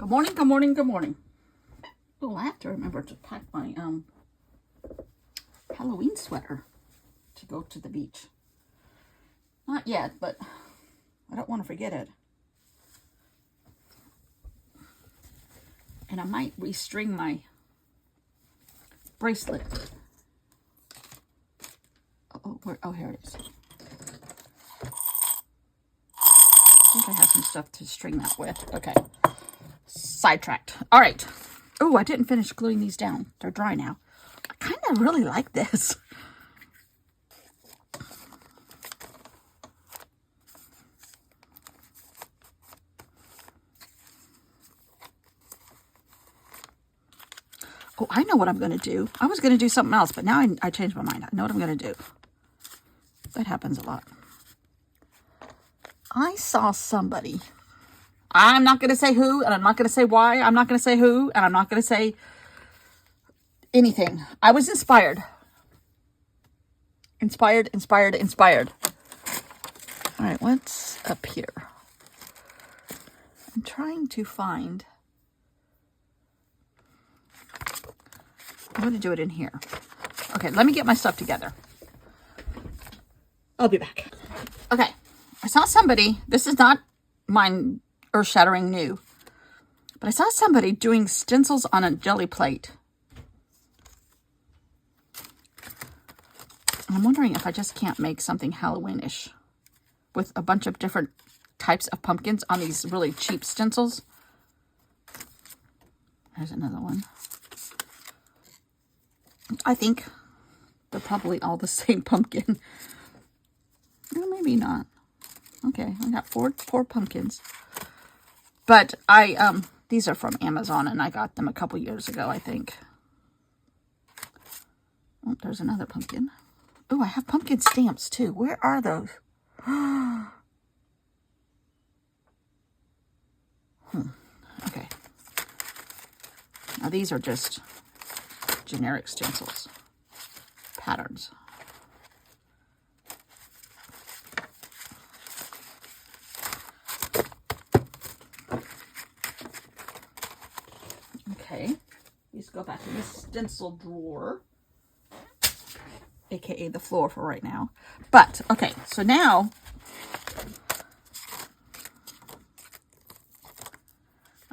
Good morning, good morning, good morning. Oh, I have to remember to pack my Halloween sweater to go to the beach. Not yet, but I don't want to forget it. And I might restring my bracelet. Oh, here it is. I think I have some stuff to string that with. Okay. Sidetracked. All right. Oh, I didn't finish gluing these down. They're dry now. I kind of really like this. Oh, I know what I'm going to do. I was going to do something else, but now I changed my mind. I know what I'm going to do. That happens a lot. I saw somebody. I'm not going to say who, and I'm not going to say why. I'm not going to say who, and I'm not going to say anything. I was inspired. Inspired. All right, what's up here? I'm trying to find. I'm going to do it in here. Okay, let me get my stuff together. I'll be back. Okay, I saw somebody. This is not mine earth-shattering new. But I saw somebody doing stencils on a jelly plate. And I'm wondering if I just can't make something Halloweenish with a bunch of different types of pumpkins on these really cheap stencils. There's another one. I think they're probably all the same pumpkin. No, maybe not. Okay, I got four pumpkins. But these are from Amazon, and I got them a couple years ago, I think. Oh, there's another pumpkin. Oh, I have pumpkin stamps, too. Where are those? Okay. Now, these are just generic stencils. Patterns. Okay. These go back in the stencil drawer. AKA the floor for right now. But, okay, so now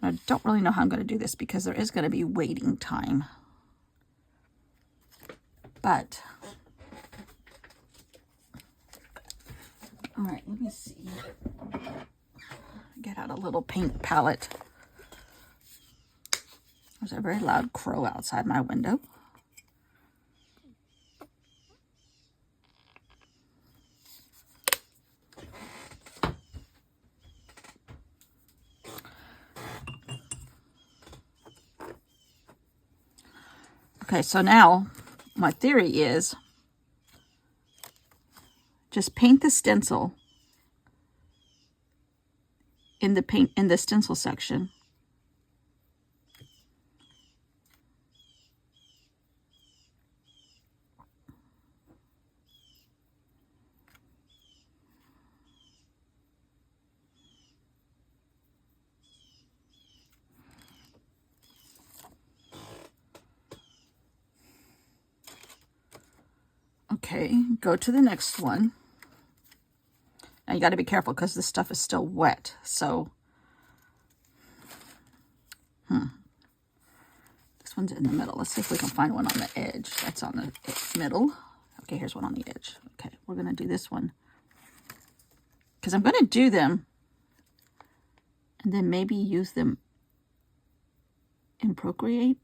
I don't really know how I'm going to do this because there is going to be waiting time. But, all right, let me see. Get out a little paint palette. There's a very loud crow outside my window. Okay, so now my theory is just paint the stencil in the stencil section. Okay, go to the next one. Now you got to be careful because this stuff is still wet. So, this one's in the middle. Let's see if we can find one on the edge. That's on the middle. Okay, here's one on the edge. Okay, we're going to do this one. Because I'm going to do them and then maybe use them in Procreate.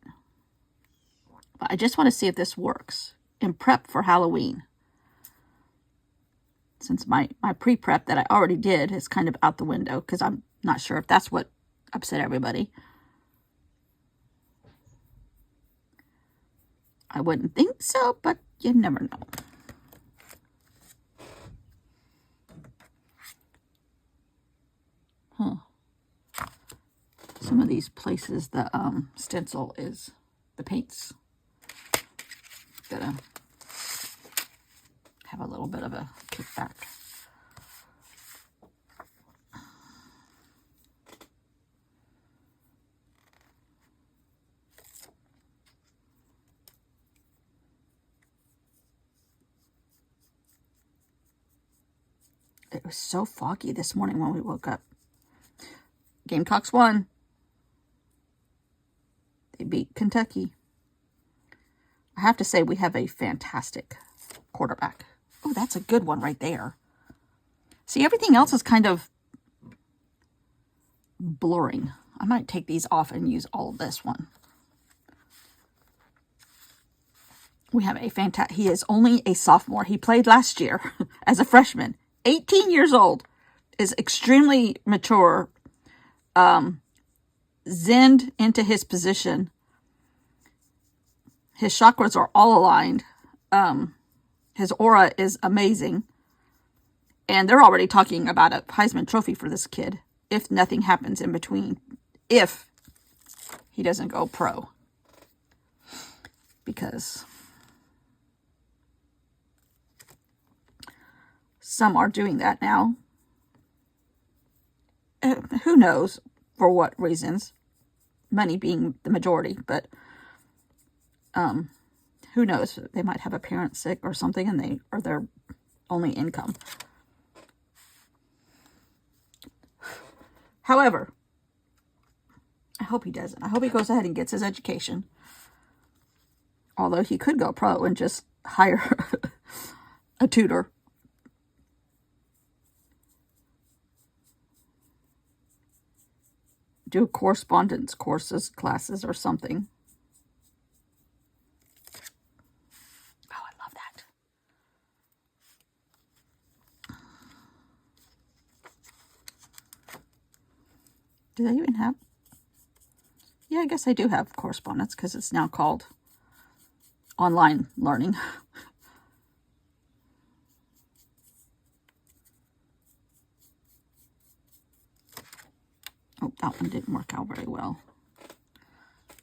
But I just want to see if this works in prep for Halloween. Since my pre-prep that I already did is kind of out the window because I'm not sure if that's what upset everybody. I wouldn't think so, but you never know. Some of these places the stencil is, the paint's gonna have a little bit of a kickback. It was so foggy this morning when we woke up. Gamecocks won. They beat Kentucky. I have to say, we have a fantastic quarterback. Oh, that's a good one right there. See, everything else is kind of blurring. I might take these off and use all of this one. We have a fantastic... He is only a sophomore. He played last year as a freshman. 18 years old. Is extremely mature. Zenned into his position. His chakras are all aligned. His aura is amazing. And they're already talking about a Heisman Trophy for this kid. If nothing happens in between. If he doesn't go pro. Because some are doing that now. Who knows for what reasons. Money being the majority. But who knows? They might have a parent sick or something and they are their only income. However, I hope he doesn't. I hope he goes ahead and gets his education. Although he could go pro and just hire a tutor. Do correspondence courses, classes, or something. Oh, I love that. Do they even have? Yeah, I guess I do have correspondence because it's now called online learning. Oh, that one didn't work out very well.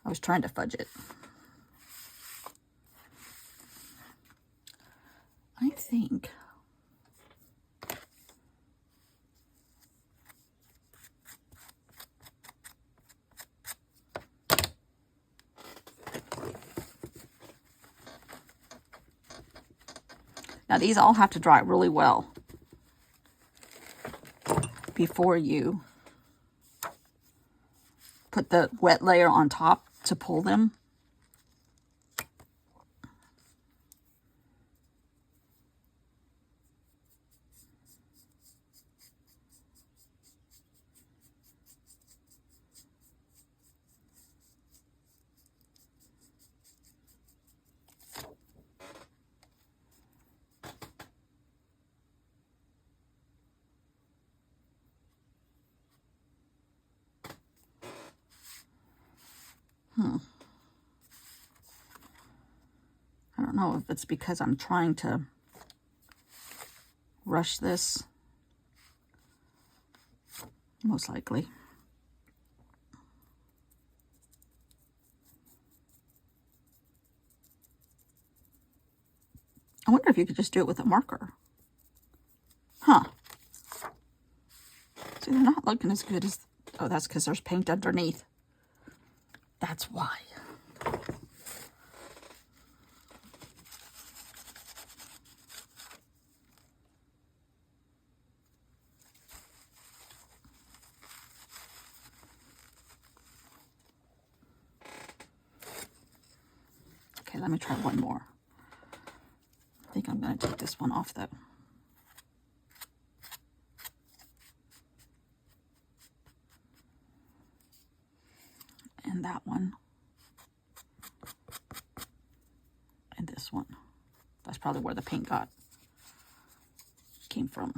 I was trying to fudge it. I think now these all have to dry really well before you put the wet layer on top to pull them. I don't know if it's because I'm trying to rush this. Most likely. I wonder if you could just do it with a marker. Huh. See, they're not looking as good as... Oh, that's because there's paint underneath. That's why. Okay, let me try one more. I think I'm going to take this one off, though. And that one. And this one. That's probably where the paint came from.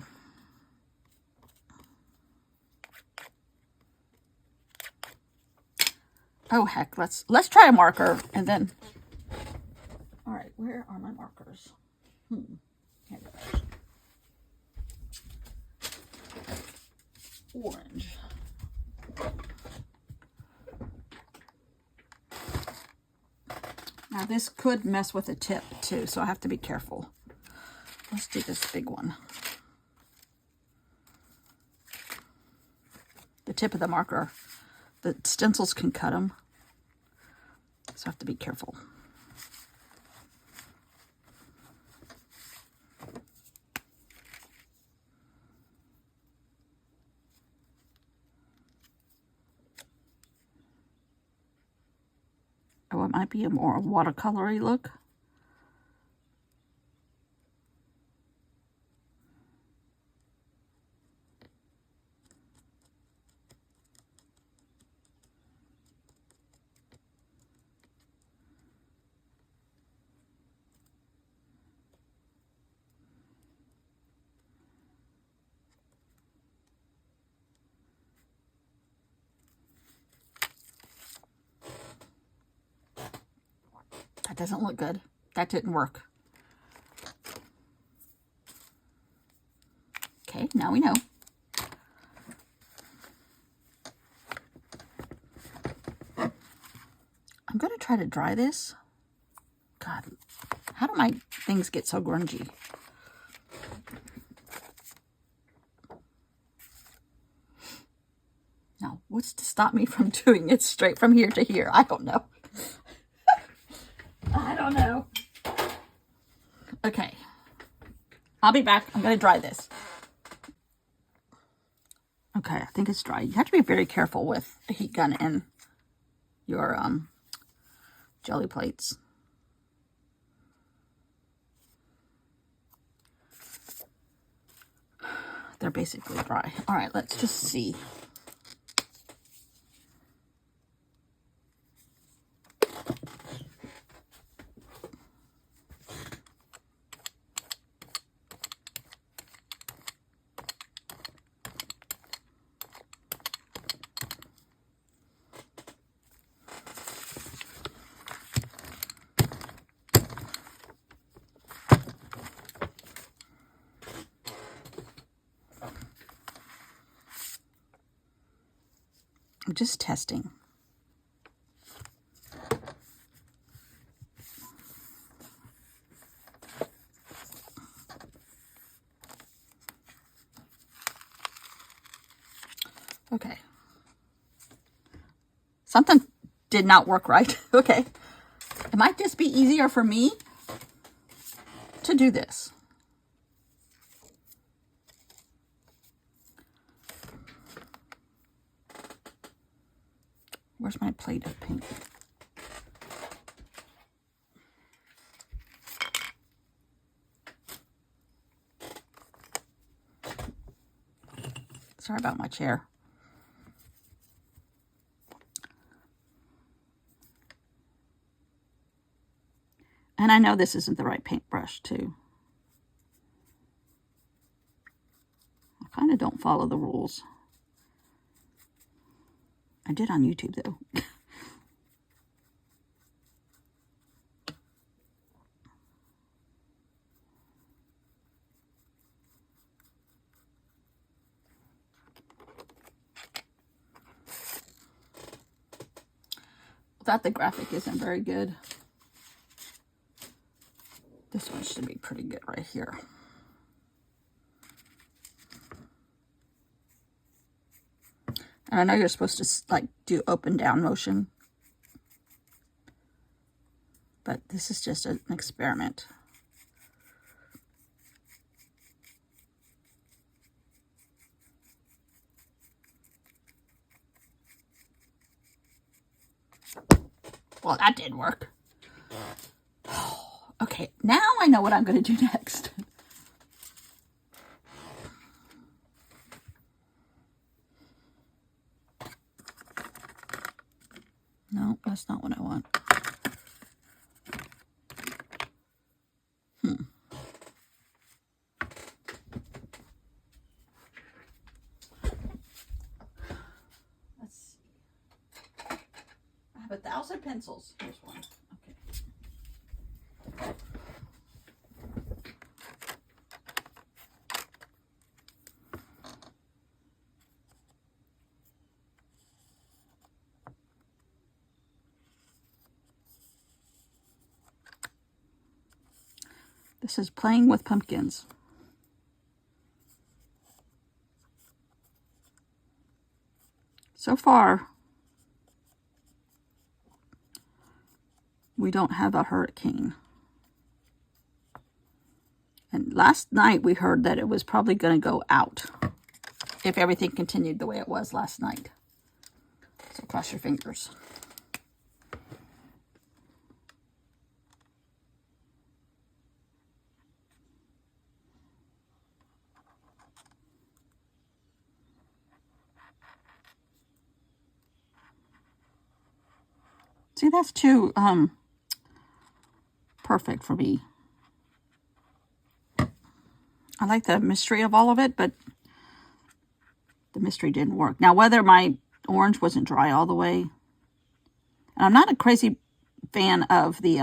Oh, heck. Let's try a marker and then... All right, where are my markers? Here we go. Orange. Now this could mess with the tip too, so I have to be careful. Let's do this big one. The tip of the marker, the stencils can cut them, so I have to be careful. might be a more watercolory look. That doesn't look good. That didn't work. Okay, now we know. I'm going to try to dry this. God, how do my things get so grungy? Now, what's to stop me from doing it straight from here to here? I don't know. I don't know. Okay. I'll be back. I'm going to dry this. Okay, I think it's dry. You have to be very careful with a heat gun and your jelly plates. They're basically dry. All right, let's just see. I'm just testing. Okay. Something did not work right. Okay. It might just be easier for me to do this. Where's my plate of pink? Sorry about my chair. And I know this isn't the right paintbrush, too. I kind of don't follow the rules. I did on YouTube, though. That the graphic isn't very good. This one should be pretty good right here. And I know you're supposed to like do up and down motion, but this is just an experiment. Well, that did work. Okay, now I know what I'm going to do next. No, that's not what I want. Let's see. I have 1,000 pencils. Here's one. Okay. This is Playing with Pumpkins. So far, we don't have a hurricane. And last night we heard that it was probably going to go out if everything continued the way it was last night. So cross your fingers. See, that's too perfect for me. I like the mystery of all of it, but the mystery didn't work. Now, whether my orange wasn't dry all the way, and I'm not a crazy fan of the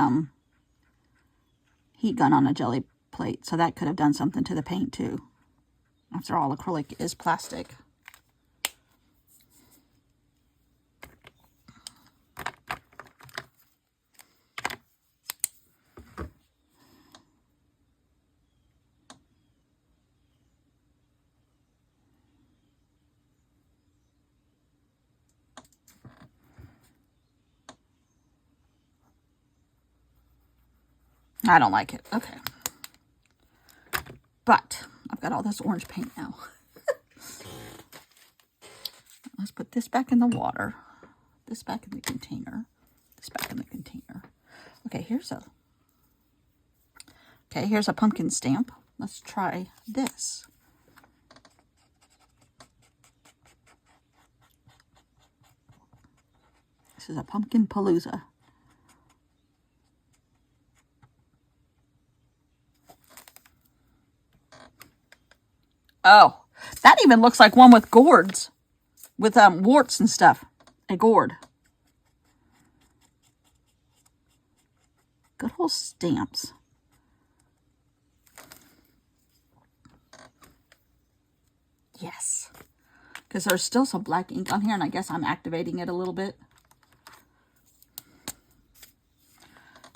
heat gun on a jelly plate, so that could have done something to the paint too. After all, acrylic is plastic. I don't like it. Okay. But I've got all this orange paint now. Let's put this back in the water. This back in the container. This back in the container. Okay, here's a pumpkin stamp. Let's try this. This is a Pumpkin Palooza. Oh, that even looks like one with gourds. With warts and stuff. A gourd. Good old stamps. Yes. Because there's still some black ink on here, and I guess I'm activating it a little bit.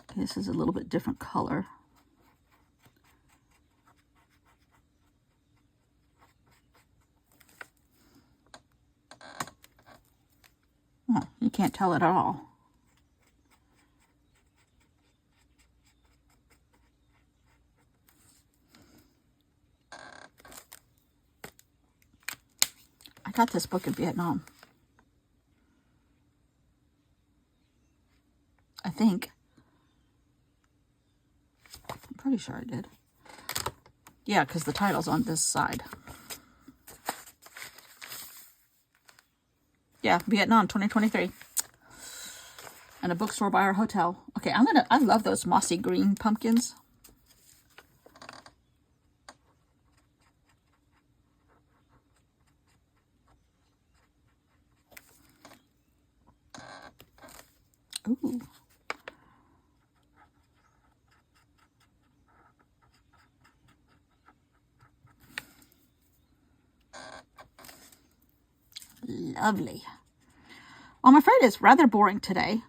Okay, this is a little bit different color. Oh, you can't tell it at all. I got this book in Vietnam. I think. I'm pretty sure I did. Yeah, because the title's on this side. Yeah, Vietnam 2023. And a bookstore by our hotel. Okay, I love those mossy green pumpkins. Ooh. Lovely. Well, I'm afraid it's rather boring today.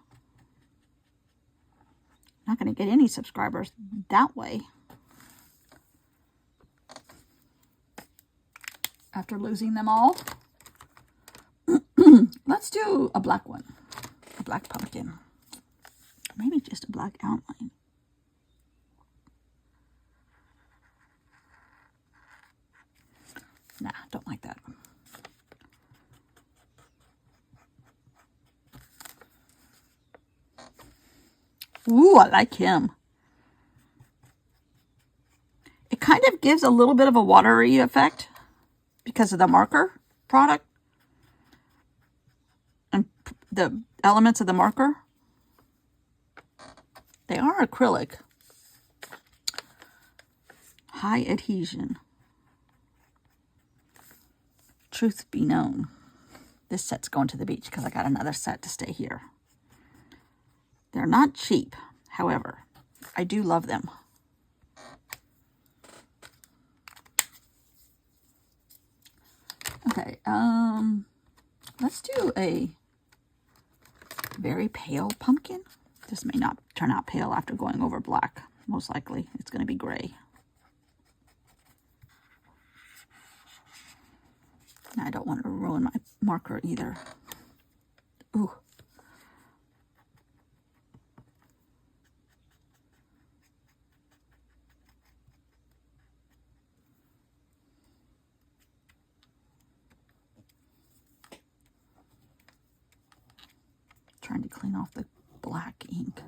Not going to get any subscribers that way. After losing them all. Let's do a black one. A black pumpkin. Maybe just a black outline. Nah, don't like that. Ooh, I like him. It kind of gives a little bit of a watery effect because of the marker product and the elements of the marker. They are acrylic. High adhesion. Truth be known, this set's going to the beach because I got another set to stay here. They're not cheap, however, I do love them. Okay, let's do a very pale pumpkin. This may not turn out pale after going over black. Most likely, it's going to be gray. I don't want to ruin my marker either. Ooh. Trying to clean off the black ink.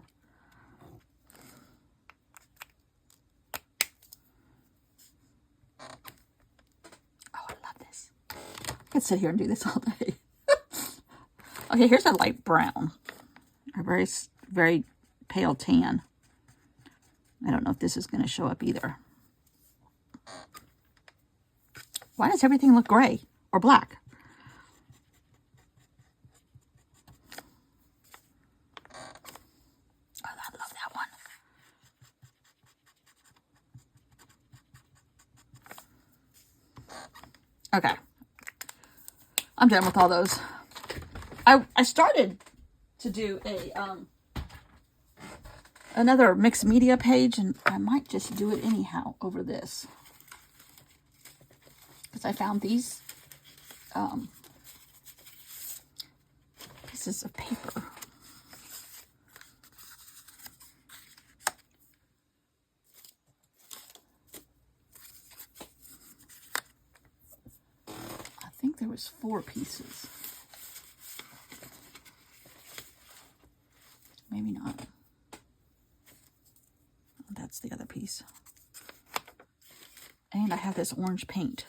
Oh, I love this. I could sit here and do this all day. Okay, here's a light brown. A very pale tan. I don't know if this is going to show up either. Why does everything look gray or black? Oh, I love that one. Okay. I'm done with all those. I started to do a another mixed media page, and I might just do it anyhow over this. Because I found these pieces of paper. I think there was 4 pieces. Maybe not. That's the other piece. And I have this orange paint.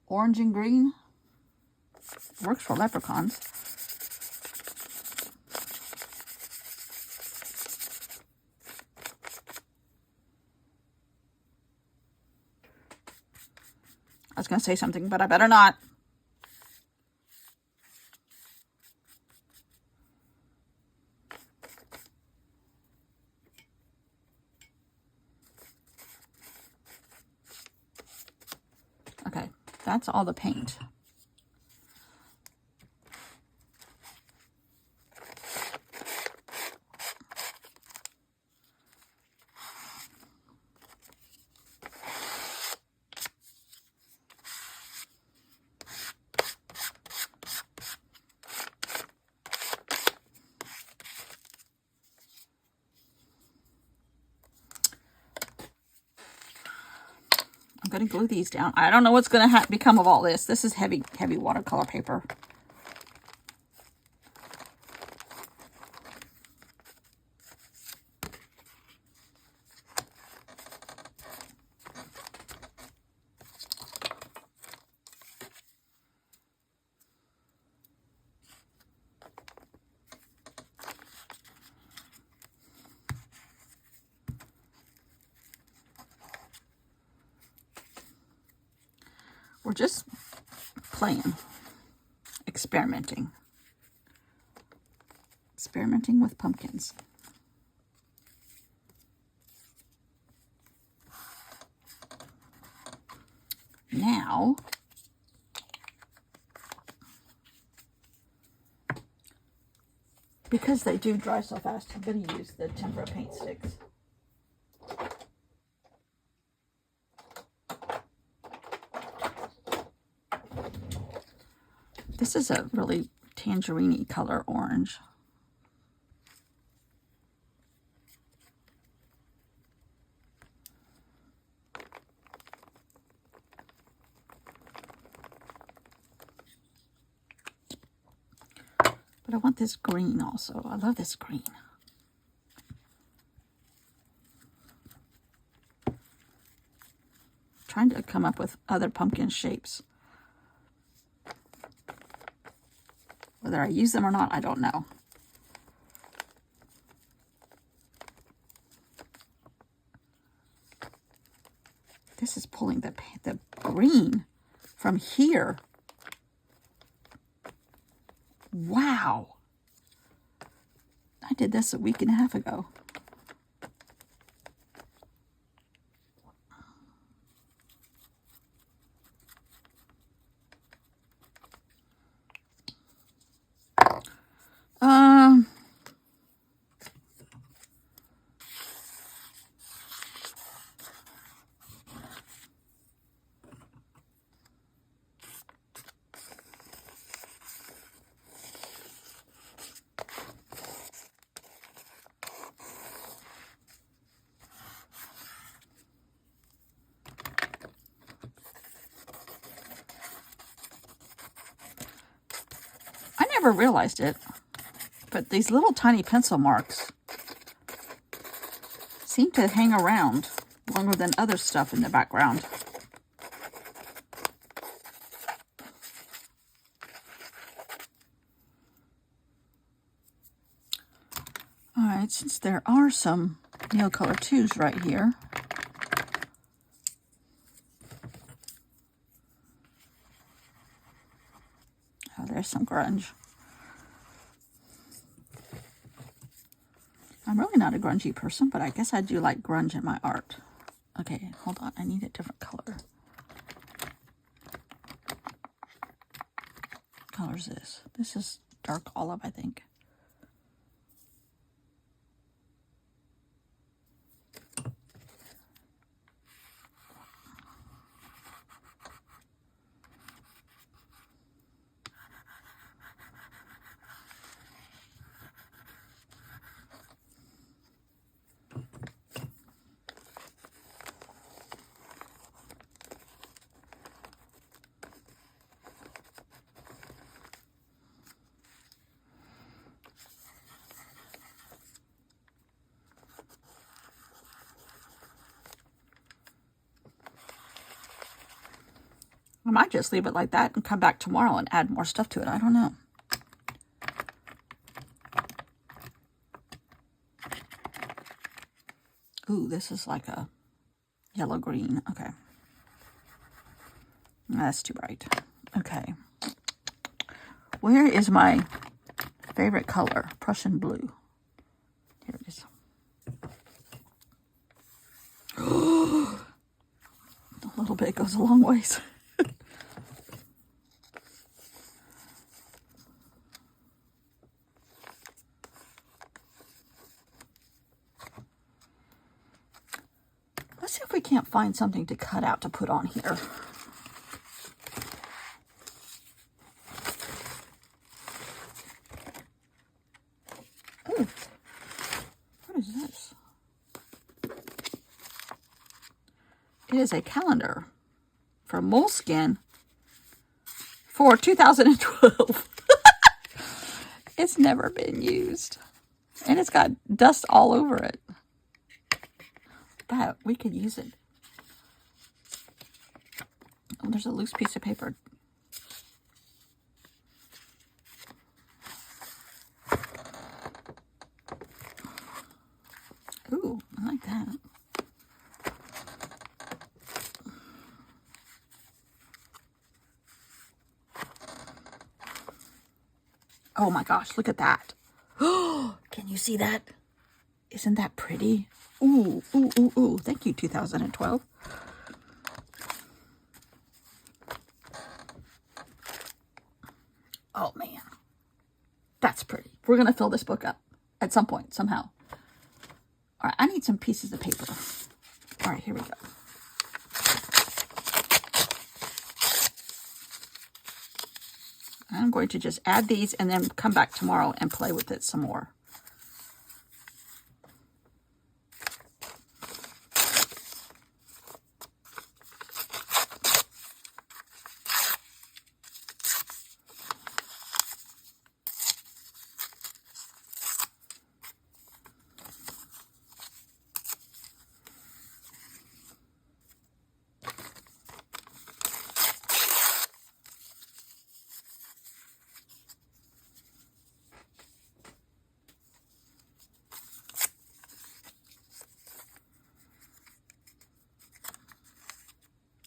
Orange and green. Works for leprechauns. I was going to say something, but I better not. Okay, that's all the paint. I'm going to glue these down. I don't know what's going to become of all this. This is heavy watercolor paper. We're just playing, experimenting with pumpkins. Now, because they do dry so fast, I'm going to use the tempera paint sticks. This is a really tangerine-y color orange. But I want this green also. I love this green. I'm trying to come up with other pumpkin shapes. Whether I use them or not, I don't know. This is pulling the green from here. Wow. I did this a week and a half ago. I never realized it, but these little tiny pencil marks seem to hang around longer than other stuff in the background. since there are some Neocolor 2s right here, oh, there's some grunge. I'm really not a grungy person, but I guess I do like grunge in my art. Okay, hold on. I need a different color. What color is this? This is dark olive, I think. I might just leave it like that and come back tomorrow and add more stuff to it. I don't know. Ooh, this is like a yellow-green. Okay. That's too bright. Okay. Where is my favorite color? Prussian blue. Here it is. A little bit goes a long ways. Let's see if we can't find something to cut out to put on here. Oh, what is this? It is a calendar from Moleskine for 2012. It's never been used. And it's got dust all over it. But we could use it. Oh, there's a loose piece of paper. Ooh, I like that. Oh my gosh, look at that. Oh, can you see that? Isn't that pretty? Ooh, ooh, ooh, ooh. Thank you, 2012. Oh, man. That's pretty. We're going to fill this book up at some point, somehow. All right, I need some pieces of paper. All right, here we go. I'm going to just add these and then come back tomorrow and play with it some more.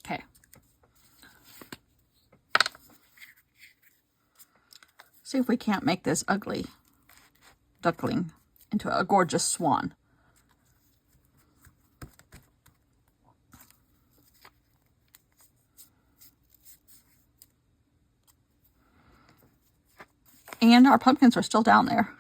Okay. See if we can't make this ugly duckling into a gorgeous swan. And our pumpkins are still down there.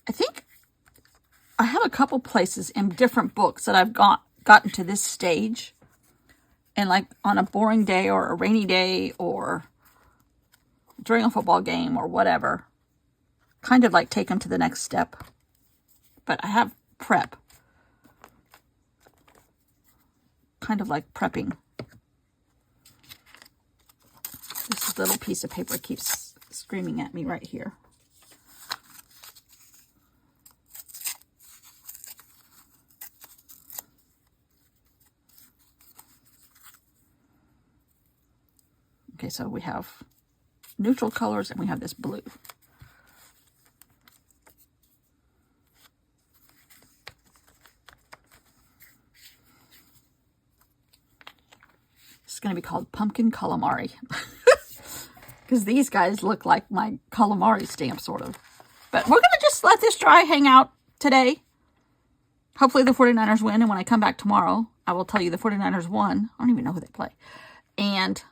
I think I have a couple places in different books that I've gotten to this stage. And like on a boring day or a rainy day or during a football game or whatever, kind of like take them to the next step. But I have prep. Kind of like prepping. This little piece of paper keeps screaming at me right here. Okay, so we have neutral colors and we have this blue. It's going to be called Pumpkin Calamari. Because these guys look like my calamari stamp, sort of. But we're going to just let this dry, hang out today. Hopefully the 49ers win. And when I come back tomorrow, I will tell you the 49ers won. I don't even know who they play. And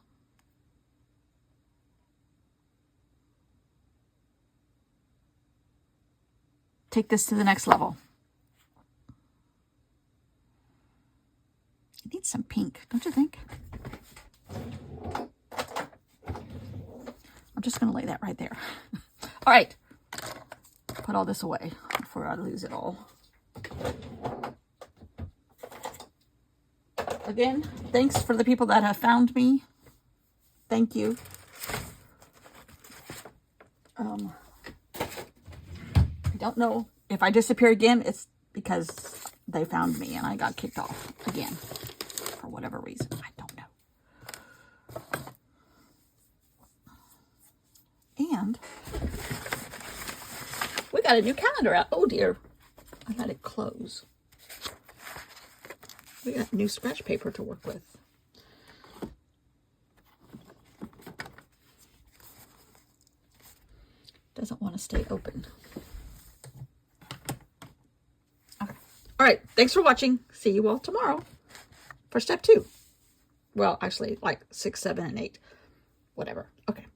take this to the next level. It needs some pink, don't you think? I'm just going to lay that right there. All right. Put all this away before I lose it all. Again, thanks for the people that have found me. Thank you. I don't know if I disappear again, it's because they found me and I got kicked off again for whatever reason. I don't know. And we got a new calendar out. Oh dear, I let it close. We got new scratch paper to work with. Doesn't want to stay open. Okay. All right. Thanks for watching. See you all tomorrow for step 2. Well, actually, like 6, 7, and 8. Whatever. Okay.